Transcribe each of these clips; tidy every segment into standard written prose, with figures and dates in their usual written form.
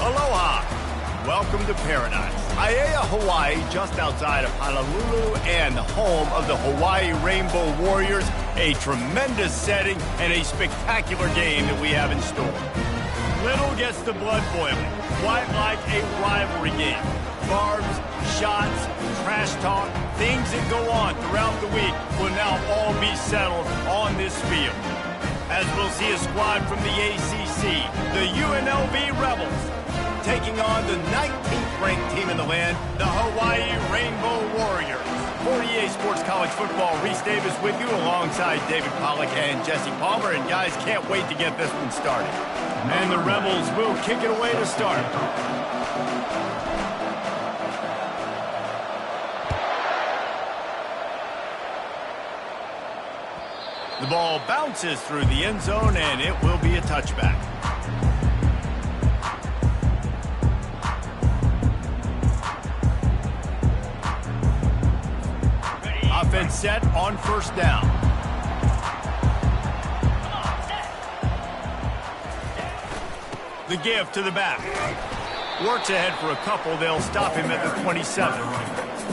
Aloha! Welcome to paradise. Aiea, Hawaii, just outside of Honolulu and the home of the Hawaii Rainbow Warriors. A tremendous setting and a spectacular game that we have in store. Little gets the blood boiling, quite like a rivalry game. Barbs, shots, trash talk, things that go on throughout the week will now all be settled on this field. As we'll see a squad from the ACC, the UNLV Rebels, taking on the 19th-ranked team in the land, the Hawaii Rainbow Warriors. 48 Sports College Football, Reese Davis with you alongside David Pollack and Jesse Palmer. And guys, can't wait to get this one started. And the Rebels will kick it away to start. The ball bounces through the end zone, and it will be a touchback. Offense set on first down. The give to the back. Works ahead for a couple. They'll stop him at the 27.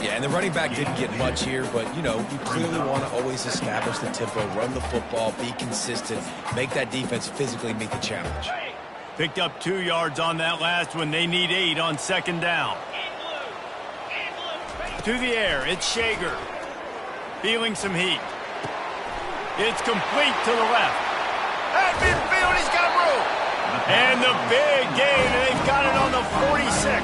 Yeah, and the running back didn't get much here, but, you know, you clearly want to always establish the tempo, run the football, be consistent, make that defense physically meet the challenge. Picked up 2 yards on that last one. They need 8 on second down. To the air, it's Shager. Feeling some heat. It's complete to the left. At midfield, he's got room. And the big gain, and they've got it on the 46.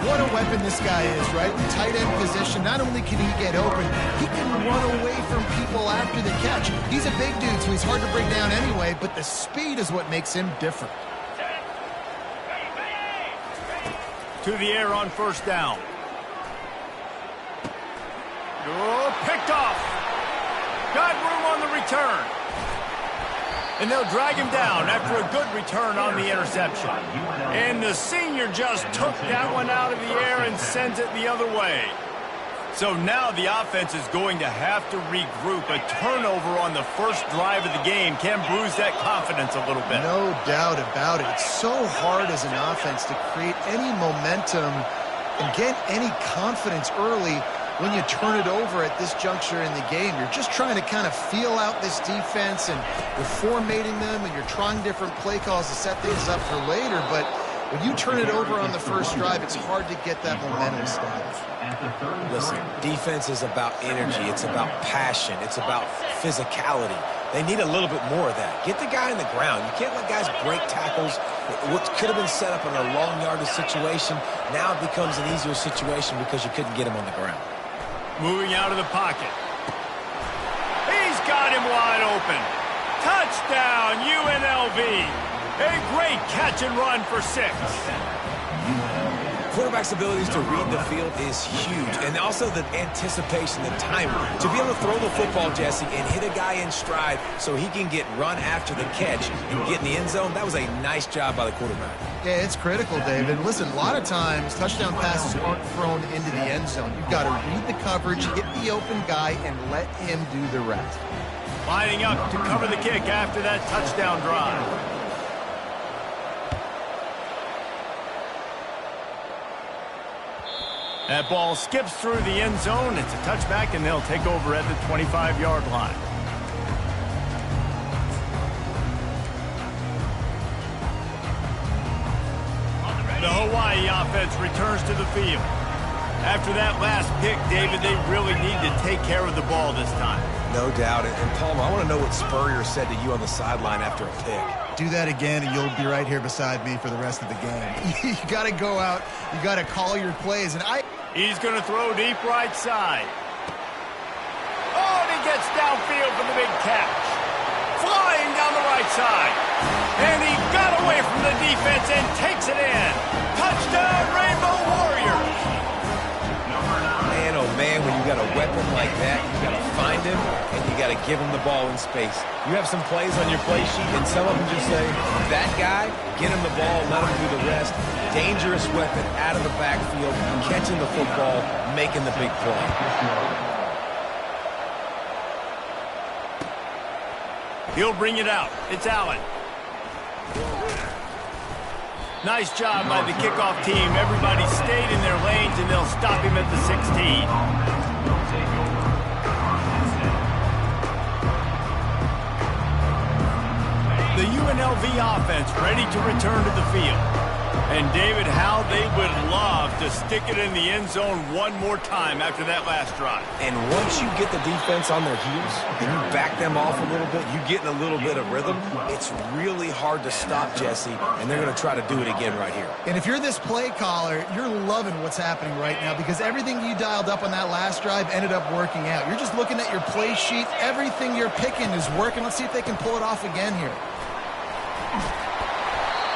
What a weapon this guy is, right? In tight end position, not only can he get open, he can run away from people after the catch. He's a big dude, so he's hard to bring down anyway, but the speed is what makes him different. To the air on first down. Oh, picked off. Got room on the return. And they'll drag him down after a good return on the interception. And the senior just took that one out of the air and sends it the other way. So now the offense is going to have to regroup. A turnover on the first drive of the game can bruise that confidence a little bit. No doubt about it. It's so hard as an offense to create any momentum and get any confidence early when you turn it over at this juncture in the game. You're just trying to kind of feel out this defense, and you're formatting them, and you're trying different play calls to set things up for later. But when you turn it over on the first drive, it's hard to get that momentum started. Listen, defense is about energy. It's about passion. It's about physicality. They need a little bit more of that. Get the guy on the ground. You can't let guys break tackles. What could have been set up in a long yardage situation, now it becomes an easier situation because you couldn't get him on the ground. Moving out of the pocket. He's got him wide open. Touchdown, UNLV. A great catch and run for 6. Quarterback's abilities to read the field is huge, and also the anticipation, the timing. To be able to throw the football, Jesse, and hit a guy in stride so he can get run after the catch and get in the end zone, that was a nice job by the quarterback. Yeah, it's critical, David. Listen, a lot of times touchdown passes aren't thrown into the end zone. You've got to read the coverage, hit the open guy, and let him do the rest. Lining up to cover the kick after that touchdown drive. That ball skips through the end zone. It's a touchback, and they'll take over at the 25-yard line. The Hawaii offense returns to the field. After that last pick, David, they really need to take care of the ball this time. No doubt. And Palmer, I want to know what Spurrier said to you on the sideline after a pick. Do that again, and you'll be right here beside me for the rest of the game. You got to go out. You got to call your plays. And He's going to throw deep right side. Oh, and he gets downfield for the big catch. Flying down the right side. And he got away from the defense and takes it in. Touchdown, Rainbow Warriors. Man, oh man, when you got a weapon like that, you got to find him, and you got to give him the ball in space. You have some plays on your play sheet, and some of them just say, that guy, get him the ball, let him do the rest. Dangerous weapon out of the backfield, catching the football, making the big play. He'll bring it out. It's Allen. Nice job by the kickoff team. Everybody stayed in their lanes, and they'll stop him at the 16. The UNLV offense ready to return to the field. And, David, how they would love to stick it in the end zone one more time after that last drive. And once you get the defense on their heels and you back them off a little bit, you get in a little bit of rhythm, it's really hard to stop, Jesse, and they're going to try to do it again right here. And if you're this play caller, you're loving what's happening right now because everything you dialed up on that last drive ended up working out. You're just looking at your play sheet. Everything you're picking is working. Let's see if they can pull it off again here.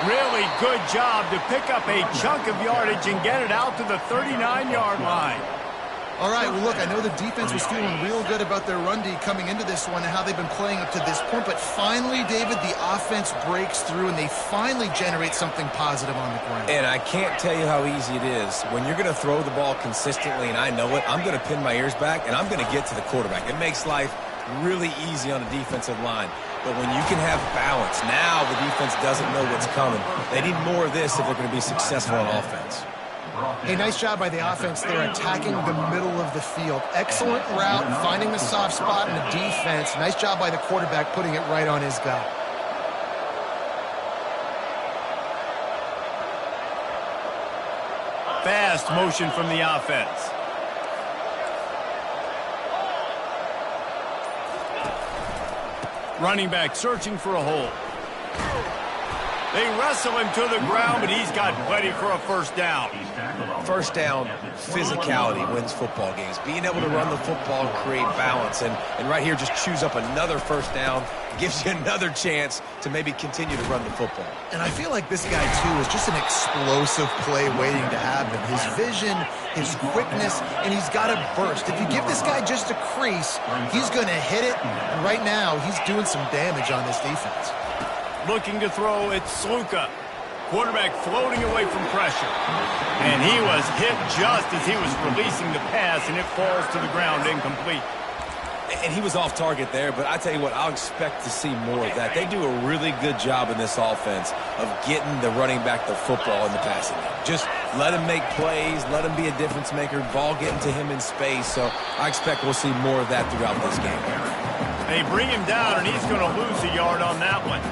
Really good job to pick up a chunk of yardage and get it out to the 39-yard line. All right, well, look, I know the defense was feeling real good about their run D coming into this one and how they've been playing up to this point, but finally, David, the offense breaks through and they finally generate something positive on the ground. And I can't tell you how easy it is. When you're going to throw the ball consistently, and I know it, I'm going to pin my ears back, and I'm going to get to the quarterback. It makes life really easy on a defensive line. But when you can have balance, now the defense doesn't know what's coming. They need more of this if they're going to be successful on offense. Hey, nice job by the offense. They're attacking the middle of the field. Excellent route, finding the soft spot in the defense. Nice job by the quarterback putting it right on his guy. Fast motion from the offense. Running back searching for a hole. They wrestle him to the ground, but he's got plenty for a first down. First down, physicality wins football games. Being able to run the football and create balance. And right here, just choose up another first down. Gives you another chance to maybe continue to run the football. And I feel like this guy, too, is just an explosive play waiting to happen. His vision, his quickness, and he's got a burst. If you give this guy just a crease, he's going to hit it. And right now, he's doing some damage on this defense. Looking to throw, it's Sluka. Quarterback floating away from pressure. And he was hit just as he was releasing the pass, and it falls to the ground incomplete. And he was off target there, but I tell you what, I'll expect to see more of that. They do a really good job in this offense of getting the running back the football in the passing game. Just let him make plays, let him be a difference maker, ball getting to him in space. So I expect we'll see more of that throughout this game. They bring him down, and he's going to lose a yard on that one.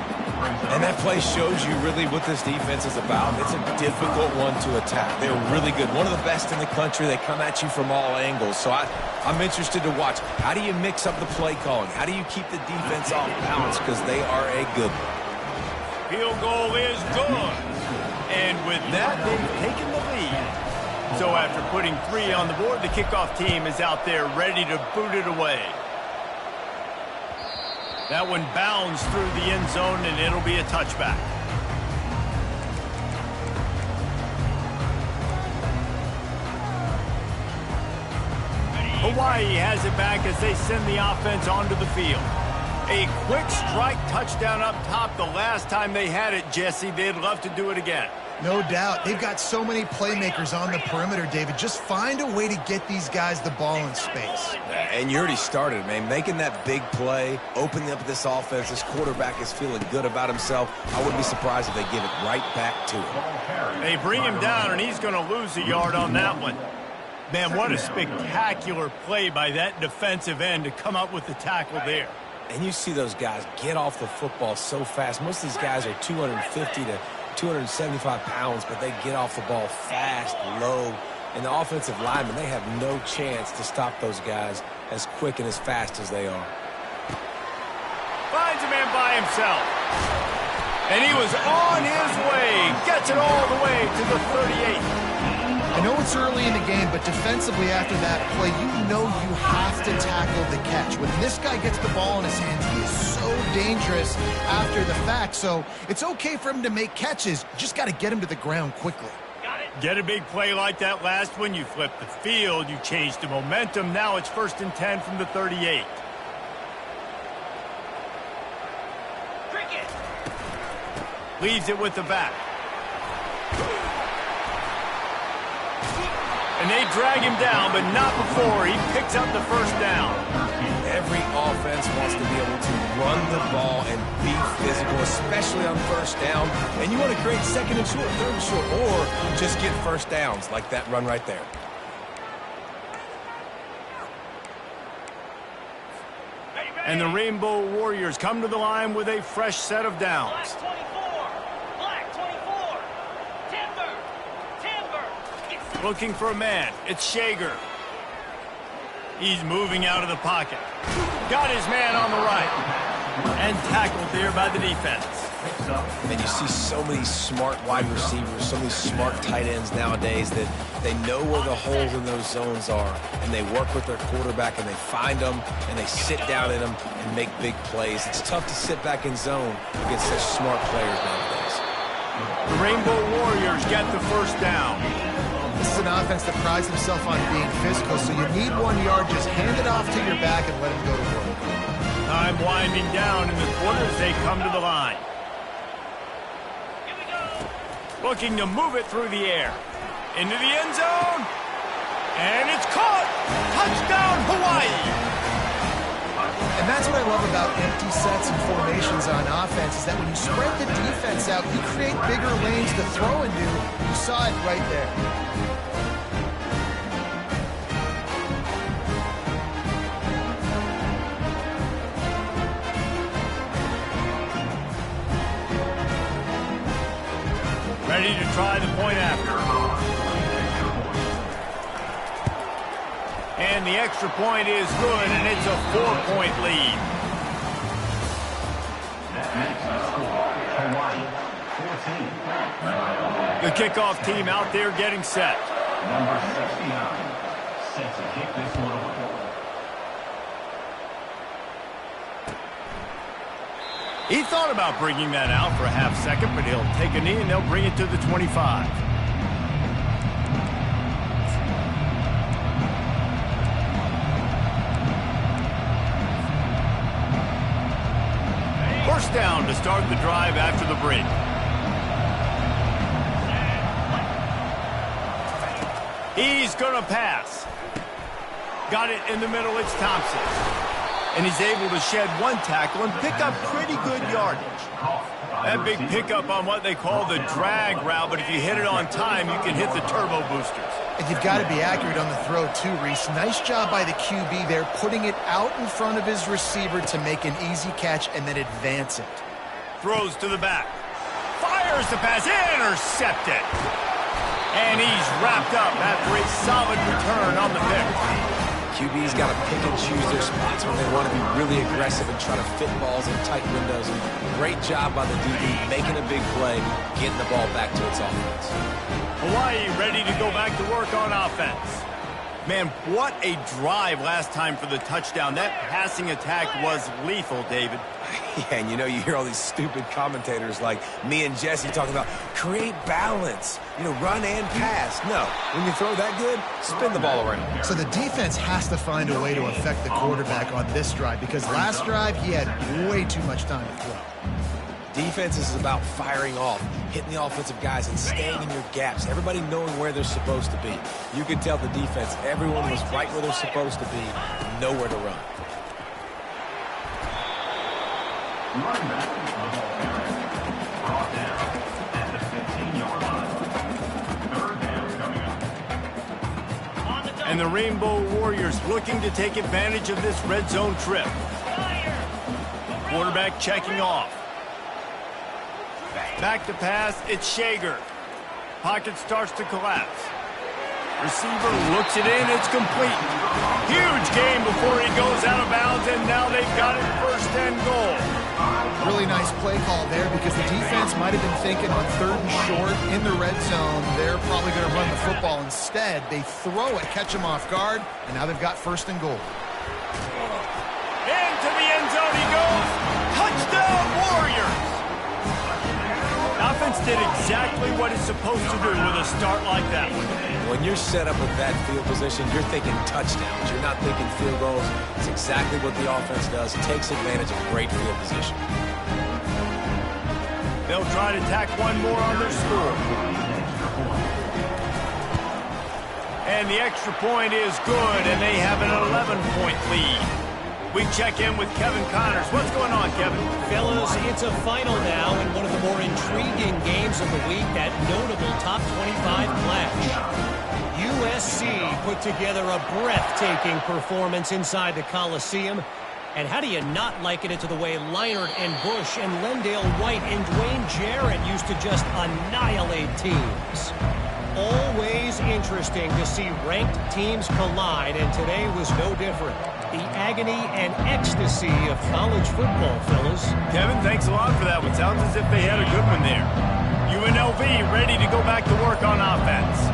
And that play shows you really what this defense is about. It's a difficult one to attack. They're really good. One of the best in the country. They come at you from all angles. So I'm interested to watch. How do you mix up the play calling? How do you keep the defense off balance? Because they are a good one. Field goal is good. And with that, they've taken the lead. So after putting 3 on the board, the kickoff team is out there ready to boot it away. That one bounds through the end zone, and it'll be a touchback. Hawaii has it back as they send the offense onto the field. A quick strike touchdown up top the last time they had it, Jesse. They'd love to do it again. No doubt. They've got so many playmakers on the perimeter, David. Just find a way to get these guys the ball in space. And you already started, man. Making that big play, opening up this offense. This quarterback is feeling good about himself. I wouldn't be surprised if they give it right back to him. They bring him down, and he's going to lose a yard on that one. Man, what a spectacular play by that defensive end to come up with the tackle there. And you see those guys get off the football so fast. Most of these guys are 250 to 275 pounds, but they get off the ball fast, low. And the offensive linemen, they have no chance to stop those guys as quick and as fast as they are. Finds a man by himself. And he was on his way. Gets it all the way to the 38. I know it's early in the game, but defensively after that play, you know you have to tackle the catch. When this guy gets the ball in his hands, he is so dangerous after the fact. So it's okay for him to make catches. You just got to get him to the ground quickly. Get a big play like that last one, you flip the field, you change the momentum. Now it's 1st and 10 from the 38. Leaves it with the back. And they drag him down, but not before he picks up the first down. Every offense wants to be able to run the ball and be physical, especially on first down. And you want to create second and short, third and short, or just get first downs like that run right there. And the Rainbow Warriors come to the line with a fresh set of downs. Black 24. Timber. Looking for a man. It's Shager. He's moving out of the pocket. Got his man on the right. And tackled there by the defense. And you see so many smart wide receivers, so many smart tight ends nowadays that they know where the holes in those zones are, and they work with their quarterback, and they find them, and they sit down in them and make big plays. It's tough to sit back in zone against such smart players nowadays. The Rainbow Warriors get the first down. This is an offense that prides himself on being physical, so you need 1 yard. Just hand it off to your back and let him go to work. Time winding down in the quarter as they come to the line. Looking to move it through the air. Into the end zone. And it's caught. Touchdown, Hawaii. And that's what I love about empty sets and formations on offense, is that when you spread the defense out, you create bigger lanes to throw into. You saw it right there. Ready to try the point after. And the extra point is good, and it's a 4-point lead. The kickoff team out there getting set. Number 69, set to kick this one off. He thought about bringing that out for a half second, but he'll take a knee and they'll bring it to the 25. First down to start the drive after the break. He's going to pass. Got it in the middle, it's Thompson. And he's able to shed one tackle and pick up pretty good yardage. That big pickup on what they call the drag route, but if you hit it on time, you can hit the turbo boosters. And you've got to be accurate on the throw too, Reese. Nice job by the QB there, putting it out in front of his receiver to make an easy catch and then advance it. Throws to the back. Fires the pass, intercepted. And he's wrapped up after a solid return on the pick. QB's got to pick and choose their spots when they want to be really aggressive and try to fit balls in tight windows. And great job by the DB making a big play, getting the ball back to its offense. Hawaii ready to go back to work on offense. Man, what a drive last time for the touchdown. That passing attack was lethal, David. Yeah, and you know, you hear all these stupid commentators like me and Jesse talking about create balance, you know, run and pass. No, when you throw that good, spin the ball around. So the defense has to find a way to affect the quarterback on this drive, because last drive he had way too much time to throw. Defense is about firing off, hitting the offensive guys, and staying in your gaps. Everybody knowing where they're supposed to be. You could tell the defense, everyone was right where they're supposed to be, nowhere to run. Brought down at the 15-yard line. Third down coming up. And the Rainbow Warriors looking to take advantage of this red zone trip. Quarterback checking off. Back to pass, it's Shager. Pocket starts to collapse. Receiver looks it in, it's complete. Huge game before he goes out of bounds, and now they've got it first and goal. Really nice play call there, because the defense might have been thinking on third and short in the red zone, they're probably going to run the football. Instead, they throw it, catch him off guard, and now they've got first and goal. Into the end zone he goes. Touchdown, Warriors! Offense did exactly what it's supposed to do with a start like that one. When you're set up with that field position, you're thinking touchdowns. You're not thinking field goals. It's exactly what the offense does. It takes advantage of great field position. They'll try to tack one more on their score. And the extra point is good, and they have an 11-point lead. We check in with Kevin Connors. What's going on, Kevin? Fellas, it's a final now in one of the more intriguing games of the week, that notable top 25 clash. USC put together a breathtaking performance inside the Coliseum. And how do you not liken it to the way Leinart and Bush and Lendale White and Dwayne Jarrett used to just annihilate teams? Always interesting to see ranked teams collide, and today was no different. The agony and ecstasy of college football, fellas. Kevin, thanks a lot for that one. Sounds as if they had a good one there. UNLV ready to go back to work on offense.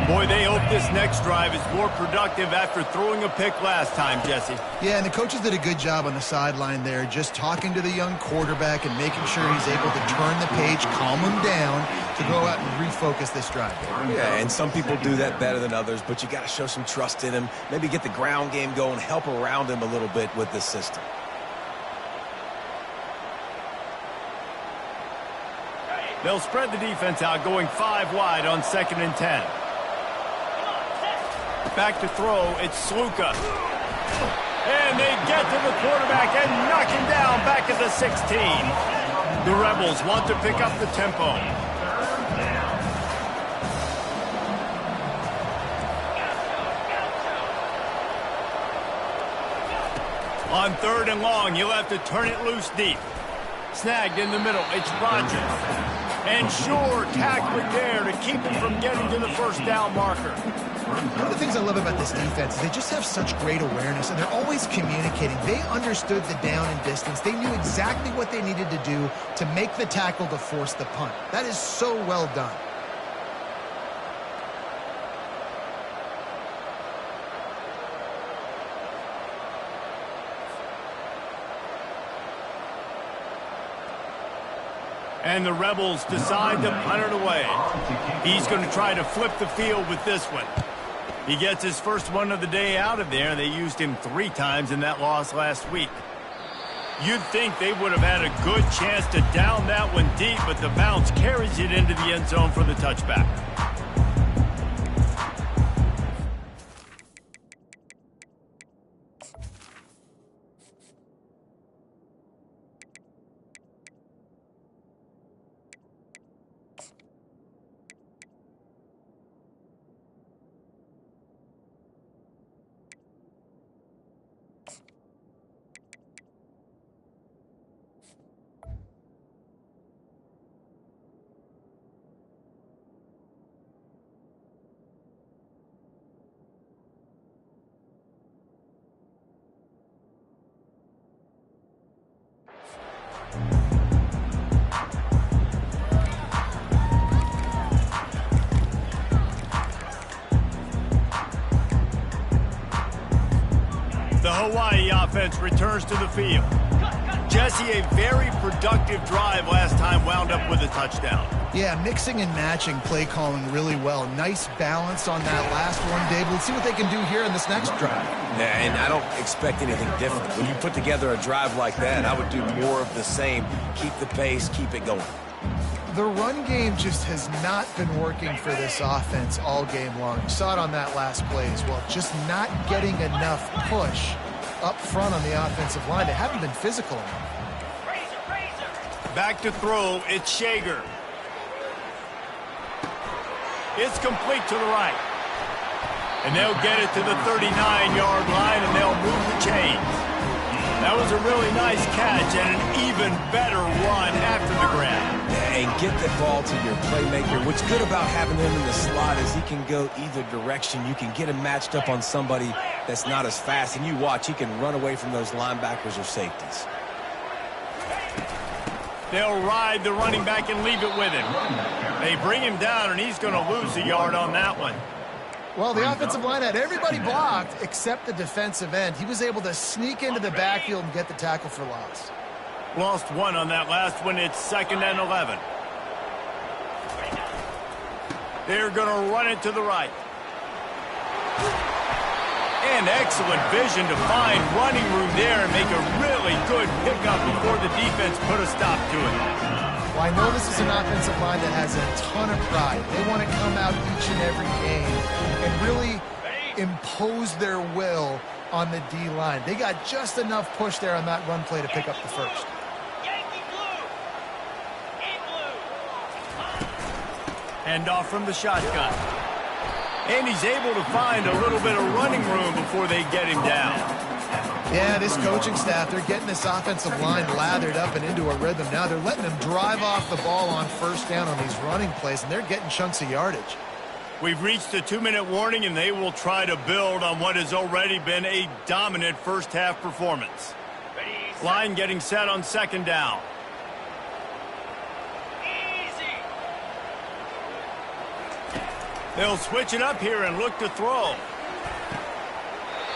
Boy, they hope this next drive is more productive after throwing a pick last time, Jesse. Yeah, and the coaches did a good job on the sideline there, just talking to the young quarterback and making sure he's able to turn the page, calm him down, to go out and refocus this drive. Yeah, and some people do that better than others, but you got to show some trust in him, maybe get the ground game going, help around him a little bit with this system. They'll spread the defense out, going 5 wide on 2nd and 10. Back to throw, it's Sluka. And they get to the quarterback and knock him down back at the 16. The Rebels want to pick up the tempo. On 3rd and long, you'll have to turn it loose deep. Snagged in the middle, it's Rogers. And sure, tackle it there to keep him from getting to the first down marker. One of the things I love about this defense is they just have such great awareness, and they're always communicating. They understood the down and distance. They knew exactly what they needed to do to make the tackle to force the punt. That is so well done. And the Rebels decide to punt it away. He's going to try to flip the field with this one. He gets his first one of the day out of there. They used him 3 times in that loss last week. You'd think they would have had a good chance to down that one deep, but the bounce carries it into the end zone for the touchback. The Hawaii offense returns to the field. Jesse, a very productive drive last time wound up with a touchdown. Yeah, mixing and matching play calling really well. Nice balance on that last one, Dave. Let's see what they can do here in this next drive. Yeah, and I don't expect anything different. When you put together a drive like that, I would do more of the same. Keep the pace, keep it going. The run game just has not been working for this offense all game long. You saw it on that last play as well. Just not getting enough push up front on the offensive line. They haven't been physical enough. Back to throw, it's Shager. It's complete to the right. And they'll get it to the 39-yard line, and they'll move the chains. That was a really nice catch and an even better run after the grab. And get the ball to your playmaker. What's good about having him in the slot is he can go either direction. You can get him matched up on somebody that's not as fast, and you watch, he can run away from those linebackers or safeties. They'll ride the running back and leave it with him. They bring him down, and he's going to lose a yard on that one. Well, the offensive line had everybody blocked except the defensive end. He was able to sneak into the backfield and get the tackle for loss. Lost 1 on that last one. It's 2nd and 11. They're going to run it to the right. And excellent vision to find running room there and make a really good pickup before the defense put a stop to it. Well, I know this is an offensive line that has a ton of pride. They want to come out each and every game and really impose their will on the D-line. They got just enough push there on that run play to pick up the first. Yankee blue. In blue. Hand off from the shotgun. And he's able to find a little bit of running room before they get him down. Yeah, this coaching staff, they're getting this offensive line lathered up and into a rhythm now. They're letting them drive off the ball on first down on these running plays, and they're getting chunks of yardage. We've reached the 2-minute warning, and they will try to build on what has already been a dominant first-half performance. Line getting set on second down. Easy. They'll switch it up here and look to throw.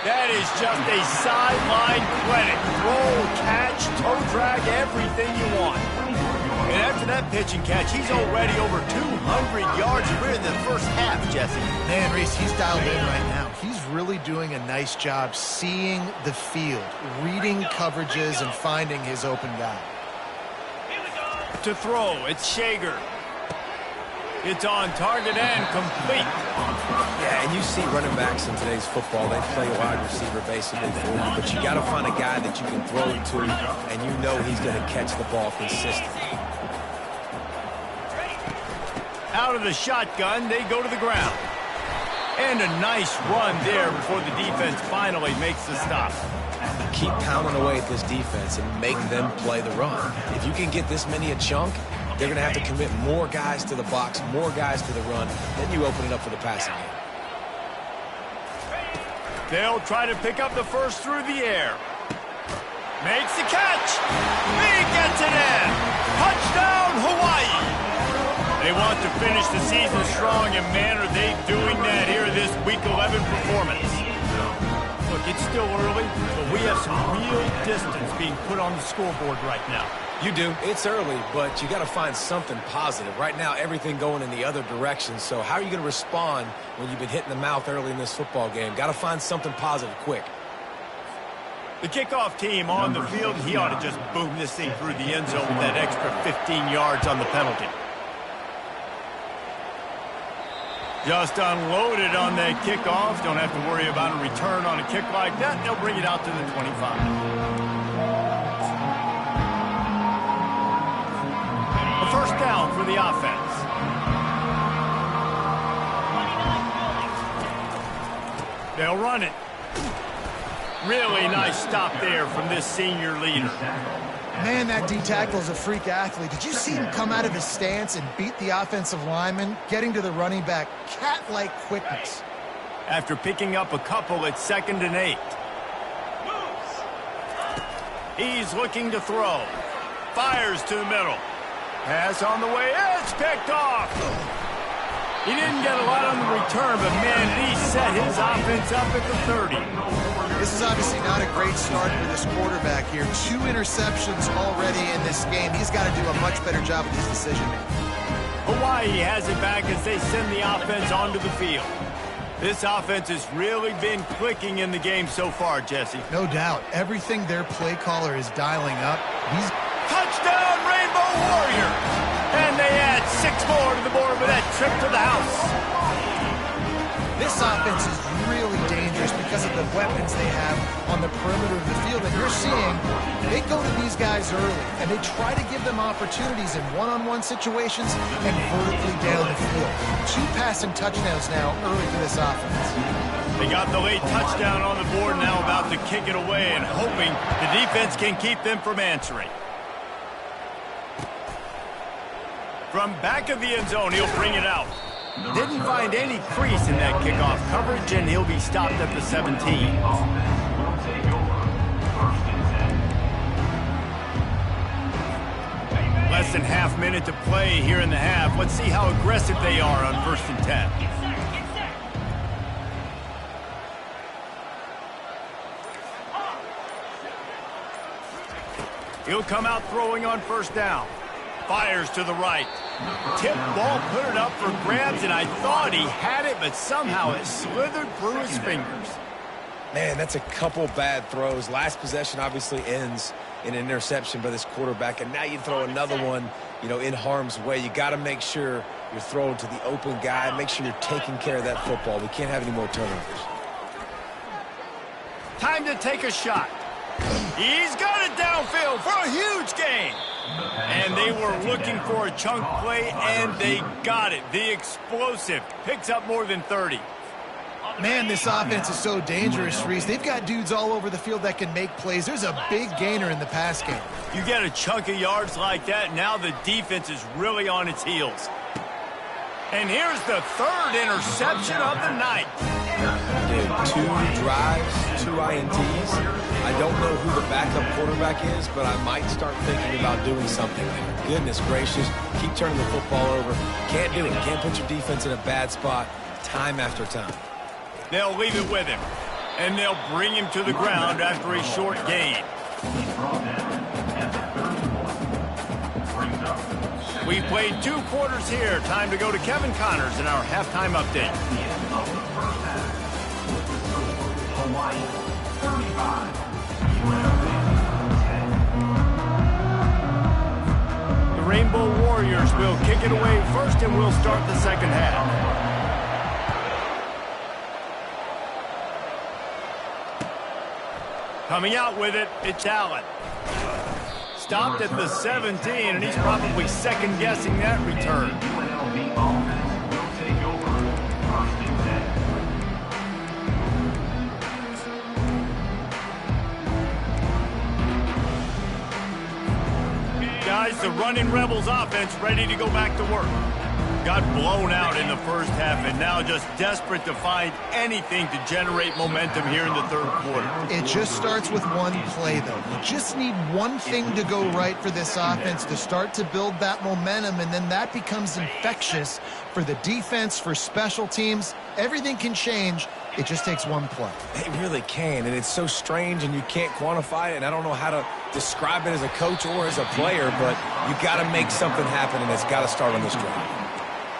That is just a sideline clinic. Roll, catch, toe drag, everything you want. And after that pitch and catch, he's already over 200 yards. We're in the first half, Jesse. Man, Reese, he's dialed in right now. He's really doing a nice job seeing the field, reading coverages, and finding his open guy. Here we go. To throw, it's Shager. It's on target and complete. Yeah, and you see running backs in today's football, they play wide receiver basically for you, but you got to find a guy that you can throw it to, and you know he's going to catch the ball consistently. Out of the shotgun, they go to the ground. And a nice run there before the defense finally makes the stop. Keep pounding away at this defense and make them play the run. If you can get this many a chunk, they're going to have to commit more guys to the box, more guys to the run. Then you open it up for the passing game. They'll try to pick up the first through the air. Makes the catch. He gets it in. Touchdown, Hawaii. They want to finish the season strong, and man, are they doing that here this Week 11 performance. Look, it's still early, but we have some real distance being put on the scoreboard right now. You do. It's early, but you got to find something positive. Right now, everything going in the other direction. So how are you going to respond when you've been hit in the mouth early in this football game? Got to find something positive quick. The kickoff team on the field, he ought to just boom this thing through the end zone with that extra 15 yards on the penalty. Just unloaded on that kickoff. Don't have to worry about a return on a kick like that. They'll bring it out to the 25. A first down for the offense. They'll run it. Really nice stop there from this senior leader. Man, that D-tackle is a freak athlete. Did you see him come out of his stance and beat the offensive lineman, getting to the running back? Cat-like quickness. After picking up a couple at 2nd and 8. He's looking to throw. Fires to the middle. Pass on the way. It's picked off. He didn't get a lot on the return, but man, he set his offense up at the 30. This is obviously not a great start for this quarterback here. 2 interceptions already in this game. He's got to do a much better job with his decision-making. Hawaii has it back as they send the offense onto the field. This offense has really been clicking in the game so far, Jesse. No doubt. Everything their play caller is dialing up. He's touchdown, Rainbow Warrior! And they add 6 more to the board with that trip to the house. This offense is really dangerous because of the weapons they have on the perimeter of the field. And you're seeing they go to these guys early, and they try to give them opportunities in one-on-one situations and vertically down the field. 2 passing touchdowns now early for this offense. They got the late touchdown on the board, now about to kick it away and hoping the defense can keep them from answering. From back of the end zone, he'll bring it out. Didn't find any crease in that kickoff coverage, and he'll be stopped at the 17. Less than half minute to play here in the half. Let's see how aggressive they are on 1st and 10. He'll come out throwing on 1st down. Fires to the right. Tip ball, put it up for grabs, and I thought he had it, but somehow it slithered through his fingers. Man, that's a couple bad throws. Last possession obviously ends in an interception by this quarterback, and now you throw another one, in harm's way. You got to make sure you're throwing to the open guy. Make sure you're taking care of that football. We can't have any more turnovers. Time to take a shot. He's got it downfield for a huge gain. And they were looking for a chunk play, and they got it. The explosive picks up more than 30. Man, this offense is so dangerous, Reese. They've got dudes all over the field that can make plays. There's a big gainer in the pass game. You get a chunk of yards like that, now the defense is really on its heels. And here's the third interception of the night. Dude, 2 drives, 2 INTs. I don't know who the backup quarterback is, but I might start thinking about doing something there. Goodness gracious, keep turning the football over. Can't do it. Can't put your defense in a bad spot time after time. They'll leave it with him, and they'll bring him to the ground after a short gain. We've played 2 quarters here. Time to go to Kevin Connors in our halftime update. Hawaii 35. The Rainbow Warriors will kick it away first, and we'll start the second half. Coming out with it, it's Allen. Stopped at the 17, and he's probably second-guessing that return. Unlv offense will take over. 1st and 10. Guys, the running Rebels offense ready to go back to work. Got blown out in the first half and now just desperate to find anything to generate momentum here in the third quarter. It just starts with one play, though. You just need one thing to go right for this offense to start to build that momentum, and then that becomes infectious for the defense, for special teams. Everything can change. It just takes one play. It really can, and it's so strange, and you can't quantify it, and I don't know how to describe it as a coach or as a player, but you got to make something happen, and it's got to start on this drive.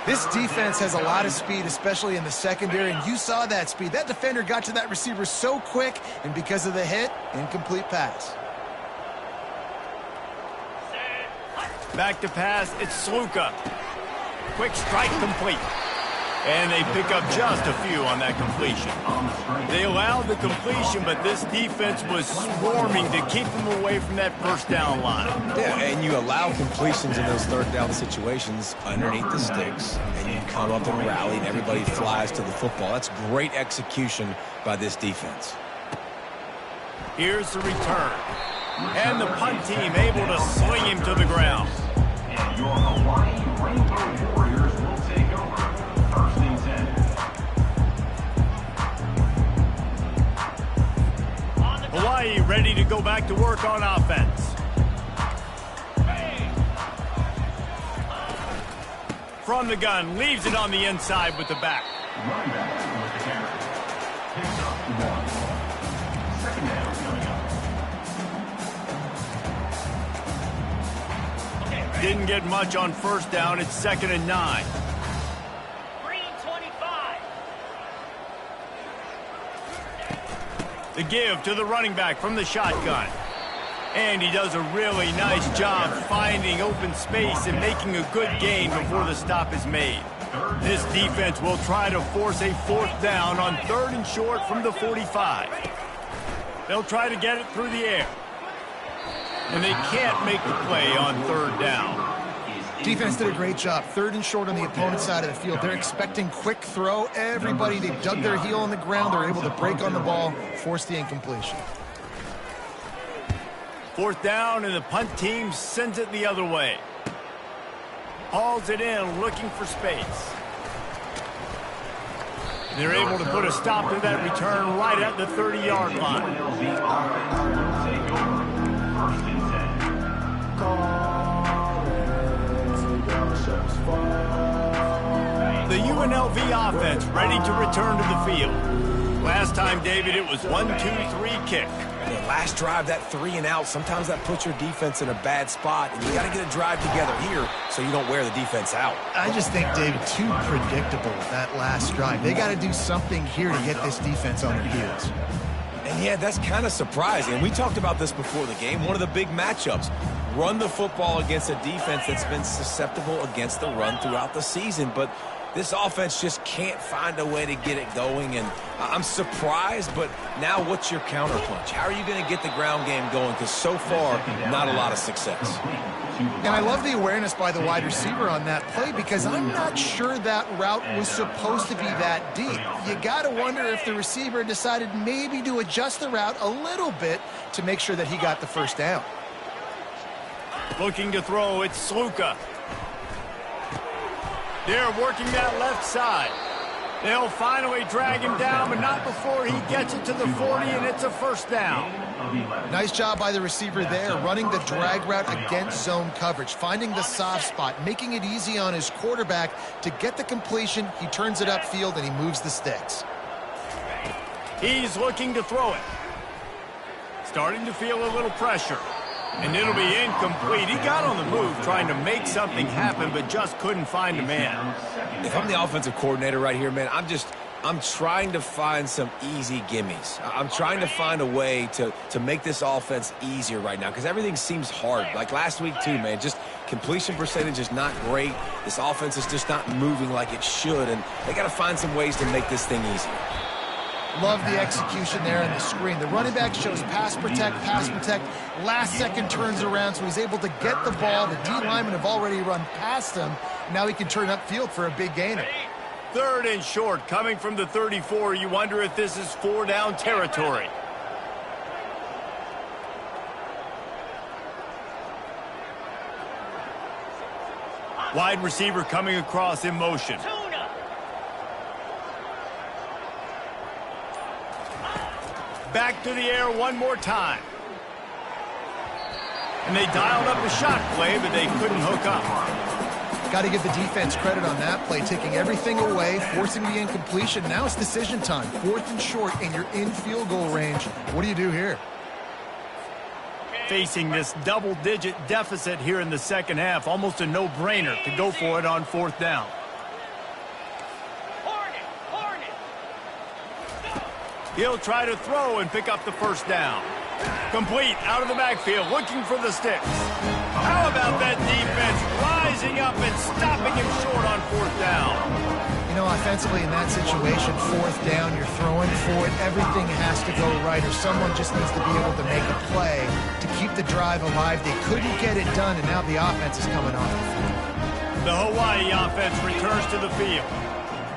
This defense has a lot of speed, especially in the secondary, and you saw that speed. That defender got to that receiver so quick, and because of the hit, incomplete pass. Back to pass, it's Sluka. Quick strike complete. And they pick up just a few on that completion. They allowed the completion, but this defense was swarming to keep them away from that first down line. Yeah, and you allow completions in those third down situations underneath the sticks, and you come up and rally, and everybody flies to the football. That's great execution by this defense. Here's the return. And the punt team able to sling him to the ground. And your Hawaii Rainbow Warriors will take over. 1st and 10. Hawaii ready to go back to work on offense. From the gun, leaves it on the inside with the back. Running back with the carry. Picks up 1. 2nd down coming up. Didn't get much on first down. It's 2nd and 9. Green 25. The give to the running back from the shotgun. And he does a really nice job finding open space and making a good gain before the stop is made. This defense will try to force a 4th down on 3rd and short from the 45. They'll try to get it through the air. And they can't make the play on 3rd down. Defense did a great job. 3rd and short on the opponent's side of the field. They're expecting quick throw. Everybody, they dug their heel on the ground. They're able to break on the ball, force the incompletion. 4th down, and the punt team sends it the other way. Hauls it in, looking for space. They're able to put a stop to that return right at the 30-yard line. Unlv offense will take over. 1st and 10. The UNLV offense ready to return to the field. Last time, David, it was 1-2-3 kick. The last drive, that 3 and out, sometimes that puts your defense in a bad spot, and you got to get a drive together here so you don't wear the defense out. I just think, David, too predictable that last drive. They got to do something here to get this defense on their heels. And yeah, that's kind of surprising. We talked about this before the game. One of the big matchups. Run the football against a defense that's been susceptible against the run throughout the season. But This offense just can't find a way to get it going, and I'm surprised, but now what's your counterpunch? How are you going to get the ground game going? Because so far, not a lot of success. And I love the awareness by the wide receiver on that play because I'm not sure that route was supposed to be that deep. You got to wonder if the receiver decided maybe to adjust the route a little bit to make sure that he got the first down. Looking to throw, it's Sluka. They're working that left side. They'll finally drag him down, but not before he gets it to the 40, and it's a first down. Nice job by the receiver there, running the drag route against zone coverage, finding the soft spot, making it easy on his quarterback to get the completion. He turns it upfield, and he moves the sticks. He's looking to throw it. Starting to feel a little pressure. And it'll be incomplete. He got on the move trying to make something happen, but just couldn't find a man. If I'm the offensive coordinator right here, man, I'm trying to find some easy gimmies. I'm trying to find a way to make this offense easier right now because everything seems hard. Like last week, too, man, just completion percentage is not great. This offense is just not moving like it should, and they got to find some ways to make this thing easier. Love the execution there in the screen. The running back shows pass protect, last second turns around, so he's able to get the ball. The D linemen have already run past him. Now he can turn upfield for a big gainer. 3rd and short, coming from the 34. You wonder if this is 4-down territory. Wide receiver coming across in motion. Back to the air one more time. And they dialed up a shot play, but they couldn't hook up. Got to give the defense credit on that play, taking everything away, forcing the incompletion. Now it's decision time. 4th and short, and you're in field goal range. What do you do here? Facing this double-digit deficit here in the second half, almost a no-brainer to go for it on 4th down. He'll try to throw and pick up the first down. Complete out of the backfield, looking for the sticks. How about that defense rising up and stopping him short on 4th down? You know, offensively in that situation, 4th down, you're throwing for it. Everything has to go right, or someone just needs to be able to make a play to keep the drive alive. They couldn't get it done, and now the offense is coming off the field. The Hawaii offense returns to the field.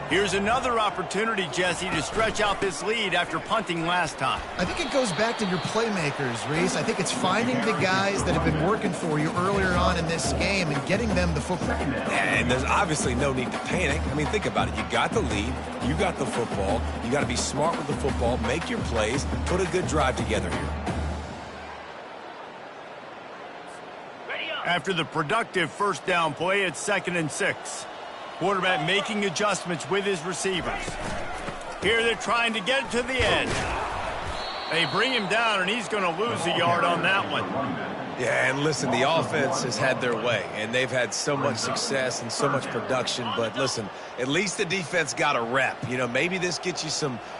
Here's another opportunity, Jesse, to stretch out this lead after punting last time. I think it goes back to your playmakers, Reese. I think it's finding the guys that have been working for you earlier on in this game and getting them the football. And there's obviously no need to panic. I mean, think about it. You got the lead. You got the football. You got to be smart with the football, make your plays, put a good drive together here. After the productive first down play, it's 2nd and 6. Quarterback making adjustments with his receivers. Here they're trying to get to the edge. They bring him down, and he's going to lose a yard on that one. Yeah, and listen, the offense has had their way, and they've had so much success and so much production. But listen, at least the defense got a rep. You know, maybe this gets you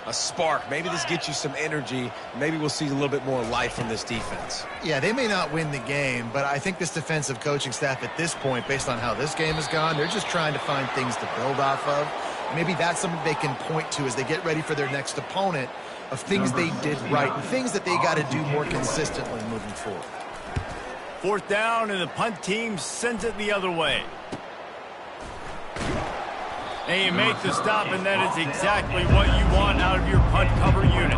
a spark. Maybe this gets you some energy. Maybe we'll see a little bit more life from this defense. Yeah, they may not win the game, but I think this defensive coaching staff at this point, based on how this game has gone, they're just trying to find things to build off of. Maybe that's something they can point to as they get ready for their next opponent of things they did right and things that they got to do more consistently moving forward. 4th down, and the punt team sends it the other way. And you make the stop, and that is exactly what you want out of your punt cover unit.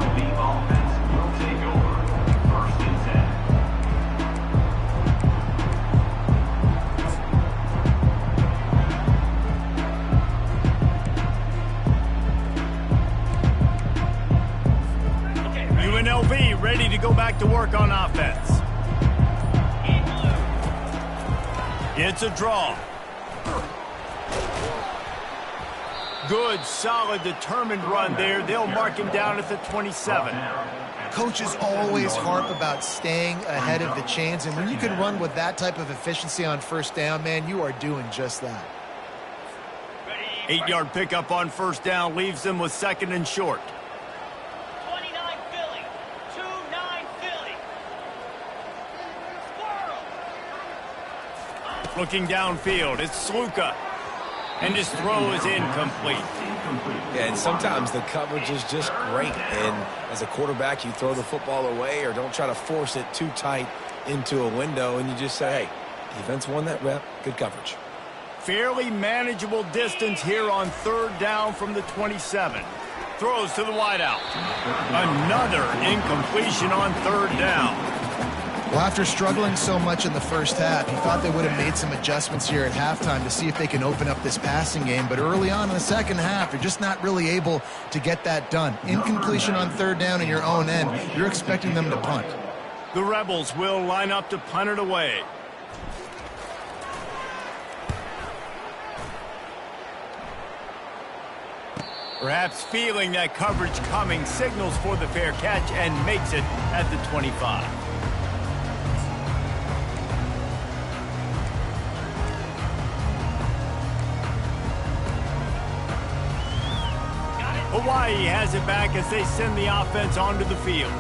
Unlv ready to go back to work on offense. It's a draw. Good, solid, determined run there. They'll mark him down at the 27. Coaches always harp about staying ahead of the chains, and when you can run with that type of efficiency on 1st down, man, you are doing just that. 8-yard pickup on 1st down leaves them with 2nd and short. 29 Philly. 2-9 Philly. Squirrel. Looking downfield, it's Sluka. And his throw is incomplete. Yeah, and sometimes the coverage is just great. And as a quarterback, you throw the football away or don't try to force it too tight into a window, and you just say, hey, defense won that rep, good coverage. Fairly manageable distance here on 3rd down from the 27. Throws to the wideout. Another incompletion on 3rd down. Well, after struggling so much in the first half, he thought they would have made some adjustments here at halftime to see if they can open up this passing game. But early on in the second half, they're just not really able to get that done. Incompletion on 3rd down in your own end, you're expecting them to punt. The Rebels will line up to punt it away. Perhaps feeling that coverage coming, signals for the fair catch and makes it at the 25. Hawaii has it back as they send the offense onto the field.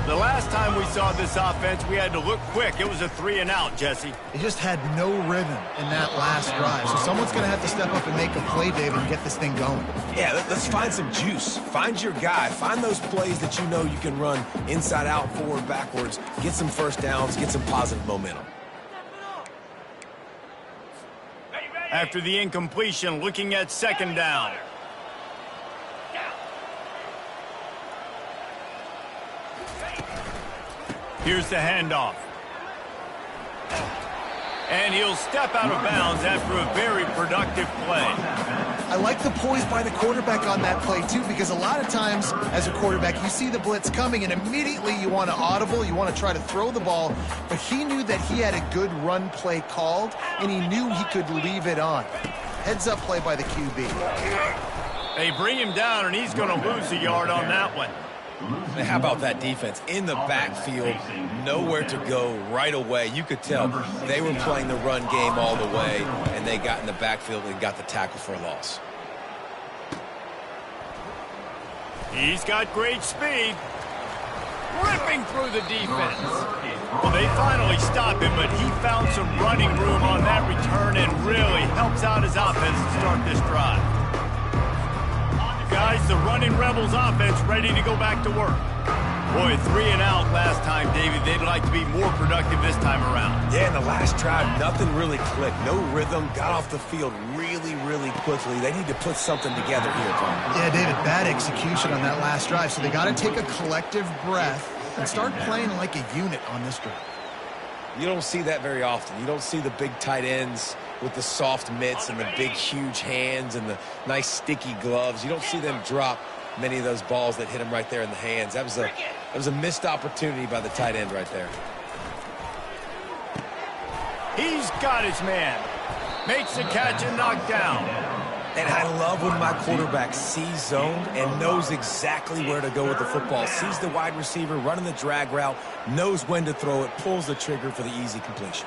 The last time we saw this offense, we had to look quick. It was a 3-and-out, Jesse. They just had no rhythm in that last drive. So someone's going to have to step up and make a play, David, and get this thing going. Yeah, let's find some juice. Find your guy. Find those plays that you know you can run inside out, forward, backwards. Get some first downs. Get some positive momentum. After the incompletion, looking at 2nd down. Here's the handoff. And he'll step out of bounds after a very productive play. I like the poise by the quarterback on that play, too, because a lot of times as a quarterback, you see the blitz coming, and immediately you want to audible, you want to try to throw the ball. But he knew that he had a good run play called, and he knew he could leave it on. Heads-up play by the QB. They bring him down, and he's going to lose a yard on that one. How about that defense in the backfield, nowhere to go right away. You could tell they were playing the run game all the way, and they got in the backfield and got the tackle for a loss. He's got great speed. Ripping through the defense. Well, they finally stop him, but he found some running room on that return and really helps out his offense to start this drive. Guys, the running Rebels offense ready to go back to work. Boy, 3-and-out last time, David. They'd like to be more productive this time around. Yeah, in the last drive, nothing really clicked. No rhythm. Got off the field really, really quickly. They need to put something together here, Tom. Yeah, David, bad execution on that last drive. So they got to take a collective breath and start playing like a unit on this drive. You don't see that very often. You don't see the big tight ends with the soft mitts and the big, huge hands and the nice, sticky gloves. You don't see them drop many of those balls that hit him right there in the hands. That was a missed opportunity by the tight end right there. He's got his man. Makes the catch and knocked down. And I love when my quarterback sees zoned and knows exactly where to go with the football. Sees the wide receiver running the drag route, knows when to throw it, pulls the trigger for the easy completion.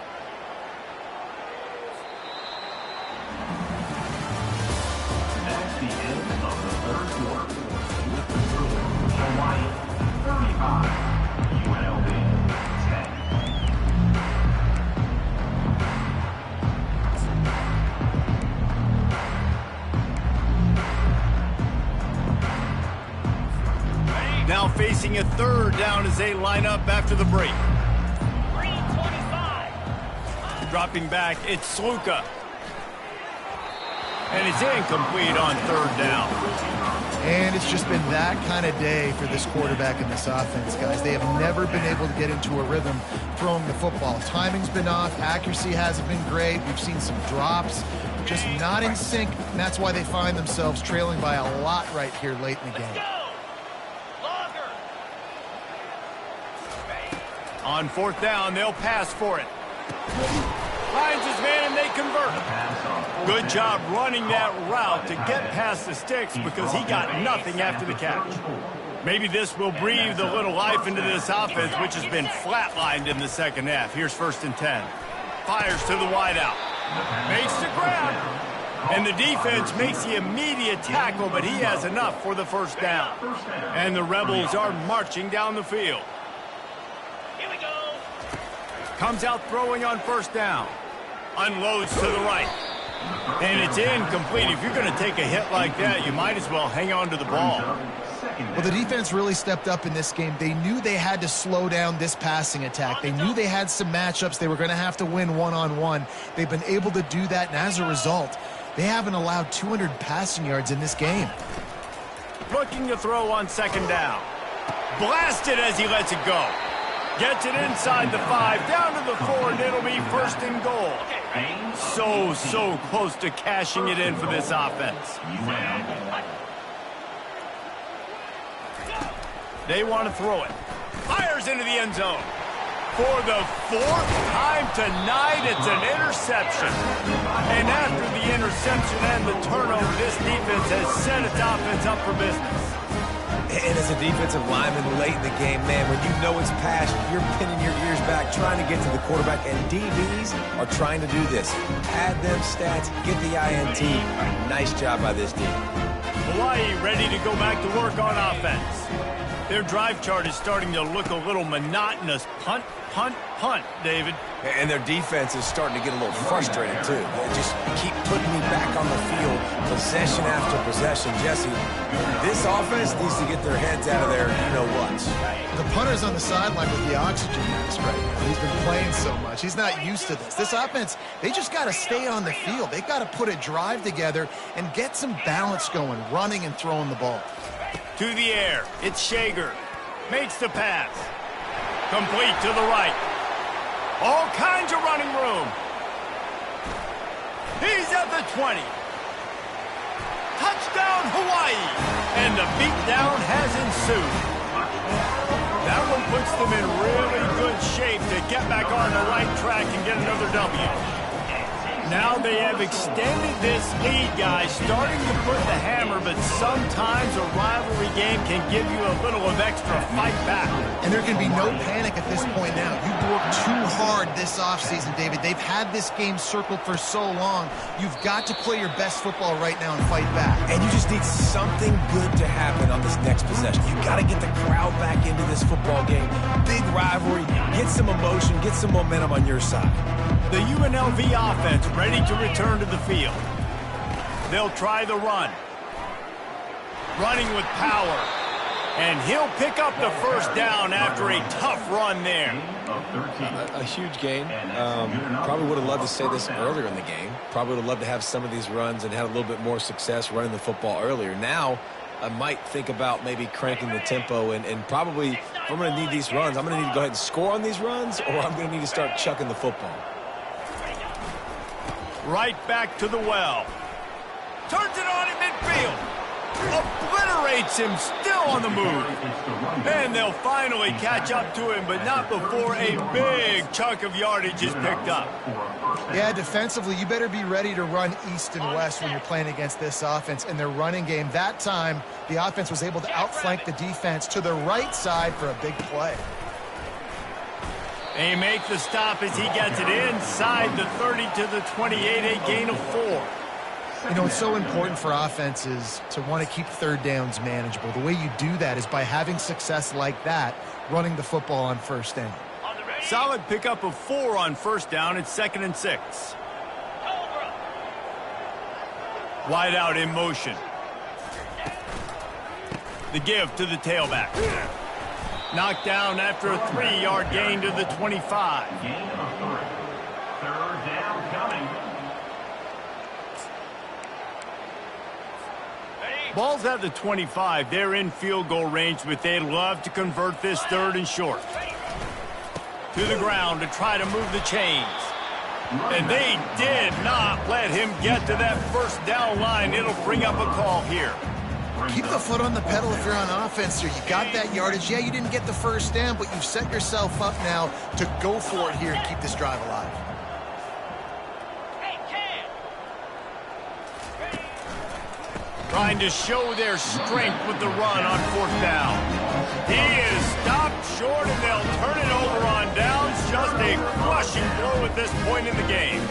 That's the end of the third quarter. With the score, Hawaii 35, UNLV 10. Now facing a 3rd down as they line up after the break. Green 25. Dropping back, it's Sluka. And it's incomplete on 3rd down. And it's just been that kind of day for this quarterback and this offense, guys. They have never been able to get into a rhythm throwing the football. Timing's been off. Accuracy hasn't been great. We've seen some drops. Just not in sync, and that's why they find themselves trailing by a lot right here late in the game. Go. Longer. On 4th down, they'll pass for it. Finds his man and they convert. Good job running that route to get past the sticks because he got nothing after the catch. Maybe this will breathe a little life into this offense, which has been flatlined in the second half. Here's 1st and 10. Fires to the wideout. Makes the grab. And the defense makes the immediate tackle, but he has enough for the 1st down. And the Rebels are marching down the field. Here we go. Comes out throwing on 1st down. Unloads to the right. And it's incomplete. If you're going to take a hit like that, you might as well hang on to the ball. Well, the defense really stepped up in this game. They knew they had to slow down this passing attack. They knew they had some matchups they were going to have to win one-on-one. They've been able to do that, and as a result, they haven't allowed 200 passing yards in this game. Looking to throw on second down. Blasted as he lets it go. Gets it inside the 5, down to the 4, and it'll be first and goal. So close to cashing it in for this offense. They want to throw it. Fires into the end zone. For the 4th time tonight, it's an interception. And after the interception and the turnover, this defense has set its offense up for business. And as a defensive lineman late in the game, man, when you know it's passed, you're pinning your ears back, trying to get to the quarterback, and DBs are trying to do this. Add them stats, get the INT. Nice job by this team. Hawaii ready to go back to work on offense. Their drive chart is starting to look a little monotonous. Punt, punt, punt, David. And their defense is starting to get a little frustrated, too. They just keep putting me back on the field, possession after possession. Jesse, this offense needs to get their heads out of their you-know-whats. The punter's on the sideline with the oxygen mask right now. He's been playing so much. He's not used to this. This offense, they just got to stay on the field. They've got to put a drive together and get some balance going, running and throwing the ball. To the air, it's Shager. Makes the pass. Complete to the right. All kinds of running room. He's at the 20. Touchdown, Hawaii. And the beatdown has ensued. That one puts them in really good shape to get back on the right track and get another W. Now they have extended this lead, guys, starting to put the hammer, but sometimes a rivalry game can give you a little of extra fight back. And there can be no panic at this point now. You've worked too hard this offseason, David. They've had this game circled for so long. You've got to play your best football right now and fight back. And you just need something good to happen on this next possession. You got to get the crowd back into this football game. Big rivalry, get some emotion, get some momentum on your side. The UNLV offense ready to return to the field. They'll try the run. Running with power. And he'll pick up the first down after a tough run there. A huge gain. Probably would have loved to say this earlier in the game. Probably would have loved to have some of these runs and had a little bit more success running the football earlier. Now, I might think about maybe cranking the tempo and probably, if I'm going to need these runs, I'm going to need to go ahead and score on these runs, or I'm going to need to start chucking the football. Right back to the well. Turns it on in midfield. Obliterates him, still on the move. And they'll finally catch up to him, but not before a big chunk of yardage is picked up. Yeah, defensively, you better be ready to run east and west when you're playing against this offense. In their running game, that time, the offense was able to outflank the defense to the right side for a big play. They make the stop as he gets it inside the 30 to the 28, a gain of 4. You know, it's so important for offenses to want to keep third downs manageable. The way you do that is by having success like that, running the football on first down. Solid pickup of 4 on first down. It's 2nd and 6. Wide out in motion. The give to the tailback. Knocked down after a 3-yard gain to the 25. Gain of 3. Third down coming. Ball's at the 25. They're in field goal range, but they'd love to convert this 3rd and short. To the ground to try to move the chains. And they did not let him get to that first down line. It'll bring up a call here. Keep the foot on the pedal if you're on offense here. You got that yardage. Yeah, you didn't get the first down, but you've set yourself up now to go for it here and keep this drive alive. Trying to show their strength with the run on 4th down. He is stopped short, and they'll turn it over on downs. Just a crushing blow at this point in the game.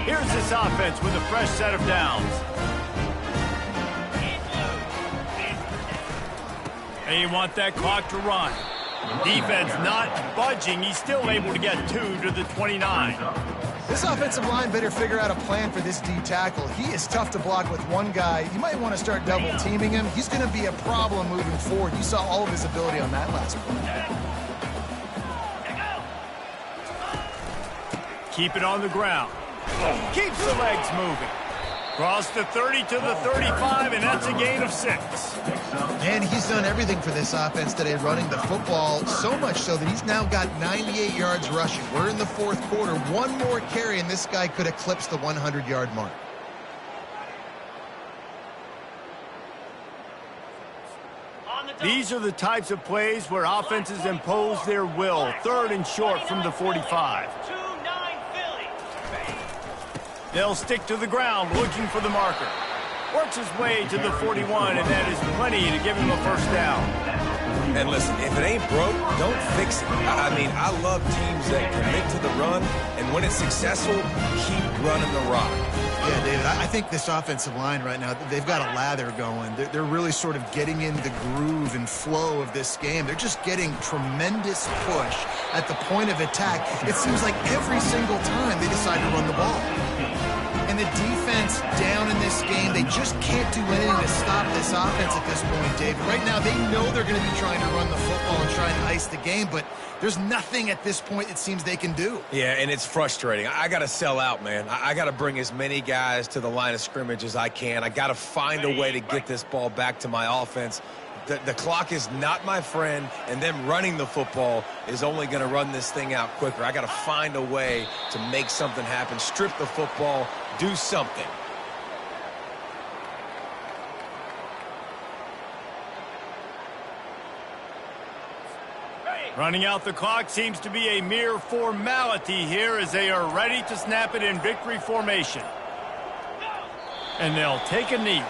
Here's this offense with a fresh set of downs. They want that clock to run. Defense not budging. He's still able to get 2 to the 29. This offensive line better figure out a plan for this D tackle. He is tough to block with one guy. You might want to start double teaming him. He's going to be a problem moving forward. You saw all of his ability on that last play. Keep it on the ground. Keeps the legs moving. Cross the 30 to the 35, and that's a gain of 6. And he's done everything for this offense today, running the football, so much so that he's now got 98 yards rushing. We're in the fourth quarter. One more carry, and this guy could eclipse the 100-yard mark. These are the types of plays where offenses impose their will. 3rd and short from the 45. They'll stick to the ground looking for the marker. Works his way to the 41, and that is plenty to give him a first down. And listen, if it ain't broke, don't fix it. I mean, I love teams that commit to the run, and when it's successful, keep running the rock. Yeah, David, I think this offensive line right now, they've got a lather going. They're really sort of getting into the groove and flow of this game. They're just getting tremendous push at the point of attack. It seems like every single time they decide to run the ball. And the defense down in this game, they just can't do anything to stop this offense at this point, David. Right now, they know they're going to be trying to run the football and try and ice the game, but there's nothing at this point it seems they can do. Yeah, and it's frustrating. I got to sell out, man. I got to bring as many guys to the line of scrimmage as I can. I got to find a way to get this ball back to my offense. The clock is not my friend, and them running the football is only going to run this thing out quicker. I got to find a way to make something happen, strip the football, do something. Running out the clock seems to be a mere formality here as they are ready to snap it in victory formation. And they'll take a knee.